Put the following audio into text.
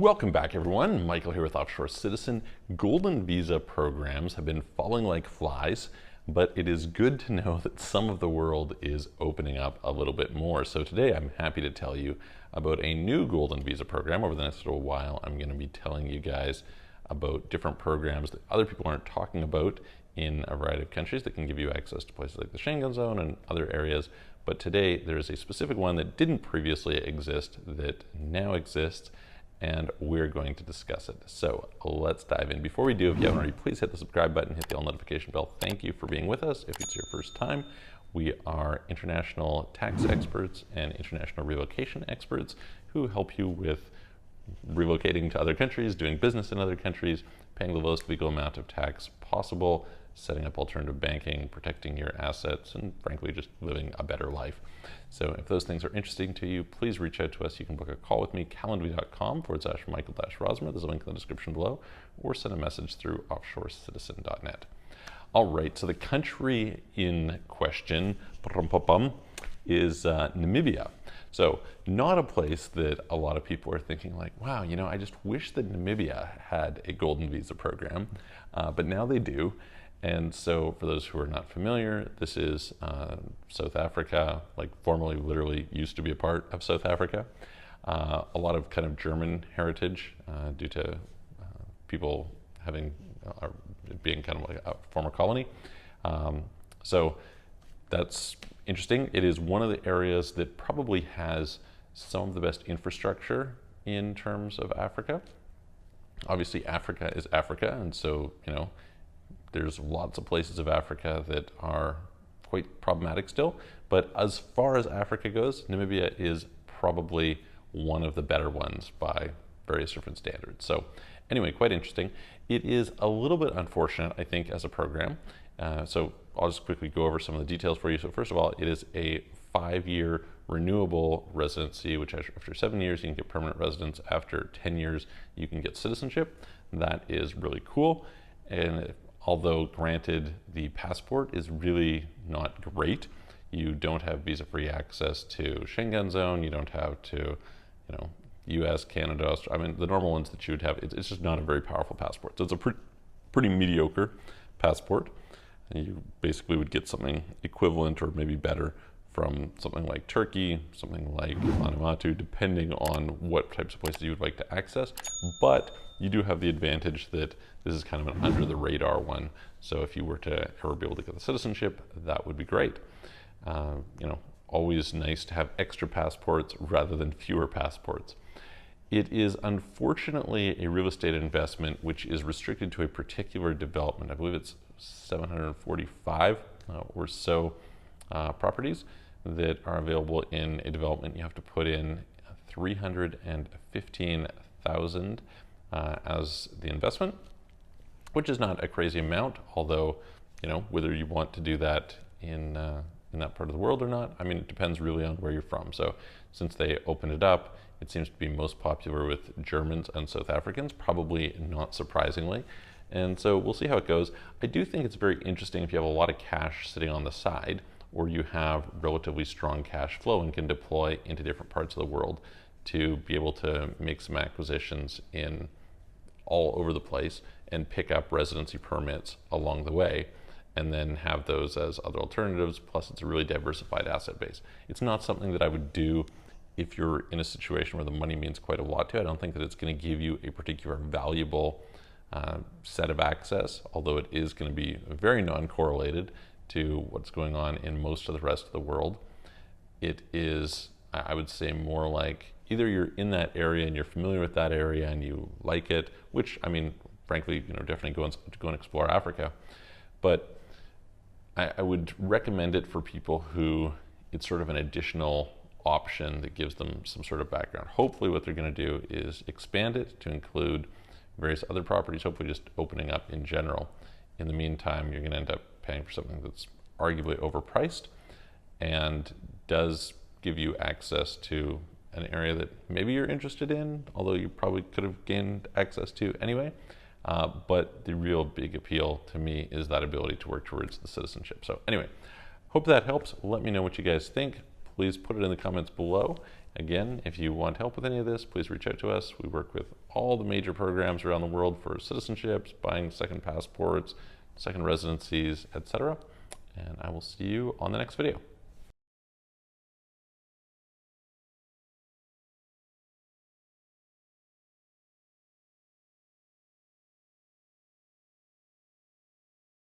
Welcome back, everyone. Michael here with Offshore Citizen. Golden visa programs have been falling like flies, but it is good to know that some of the world is opening up a little bit more. So today I'm happy to tell you about a new golden visa program. Over the next little while, I'm going to be telling you guys about different programs that other people aren't talking about in a variety of countries that can give you access to places like the Schengen zone and other areas. But today there is a specific one that didn't previously exist that now exists, and we're going to discuss it. So let's dive in. Before we do, if you haven't already, please hit the subscribe button, hit the all notification bell. Thank you for being with us. If it's your first time, we are international tax experts and international relocation experts who help you with relocating to other countries, doing business in other countries, paying the lowest legal amount of tax possible, setting up alternative banking, protecting your assets, and frankly, just living a better life. So if those things are interesting to you, please reach out to us. You can book a call with me, calendly.com/Michael-Rosmer. There's a link in the description below, or send a message through offshorecitizen.net. All right, so the country in question is Namibia. So not a place that a lot of people are thinking like, wow, you know, I just wish that Namibia had a golden visa program, but now they do. And so for those who are not familiar, this is South Africa, like formerly literally used to be a part of South Africa. A lot of kind of German heritage due to people having, being kind of like a former colony. So that's interesting. It is one of the areas that probably has some of the best infrastructure in terms of Africa. Obviously Africa is Africa, and so, you know, there's lots of places of Africa that are quite problematic still, but as far as Africa goes, Namibia is probably one of the better ones by various different standards. So anyway, quite interesting. It is a little bit unfortunate, I think, as a program. So I'll just quickly go over some of the details for you. So first of all, it is a 5-year renewable residency, which after 7 years, you can get permanent residence. After 10 years, you can get citizenship. That is really cool. And although granted, the passport is really not great. You don't have visa-free access to Schengen zone. You don't have to, you know, US, Canada, I mean, the normal ones that you would have, it's just not a very powerful passport. So it's a pretty mediocre passport. And you basically would get something equivalent or maybe better from something like Turkey, something like Vanuatu, depending on what types of places you would like to access. But you do have the advantage that this is kind of an under the radar one. So if you were to ever be able to get the citizenship, that would be great. You know, always nice to have extra passports rather than fewer passports. It is unfortunately a real estate investment which is restricted to a particular development. I believe it's 745 or so properties that are available in a development. You have to put in 315,000 as the investment, which is not a crazy amount, although, you know, whether you want to do that in that part of the world or not, I mean, it depends really on where you're from. So since they opened it up, it seems to be most popular with Germans and South Africans, probably not surprisingly. And so we'll see how it goes. I do think it's very interesting if you have a lot of cash sitting on the side, or you have relatively strong cash flow and can deploy into different parts of the world to be able to make some acquisitions in all over the place and pick up residency permits along the way, and then have those as other alternatives. Plus it's a really diversified asset base. It's not something that I would do if you're in a situation where the money means quite a lot to you. I don't think that it's going to give you a particular valuable set of access, although it is going to be very non-correlated to what's going on in most of the rest of the world. It is, I would say, more like either you're in that area and you're familiar with that area and you like it, which, I mean, frankly, you know, definitely go and explore Africa. But I would recommend it for people who it's sort of an additional option that gives them some sort of background. Hopefully what they're going to do is expand it to include various other properties, hopefully just opening up in general. In the meantime, you're going to end up paying for something that's arguably overpriced and does give you access to an area that maybe you're interested in, although you probably could have gained access to anyway. But the real big appeal to me is that ability to work towards the citizenship. So anyway, hope that helps. Let me know what you guys think. Please put it in the comments below. Again, if you want help with any of this, please reach out to us. We work with all the major programs around the world for citizenships, buying second passports, second residencies, etc. And I will see you on the next video.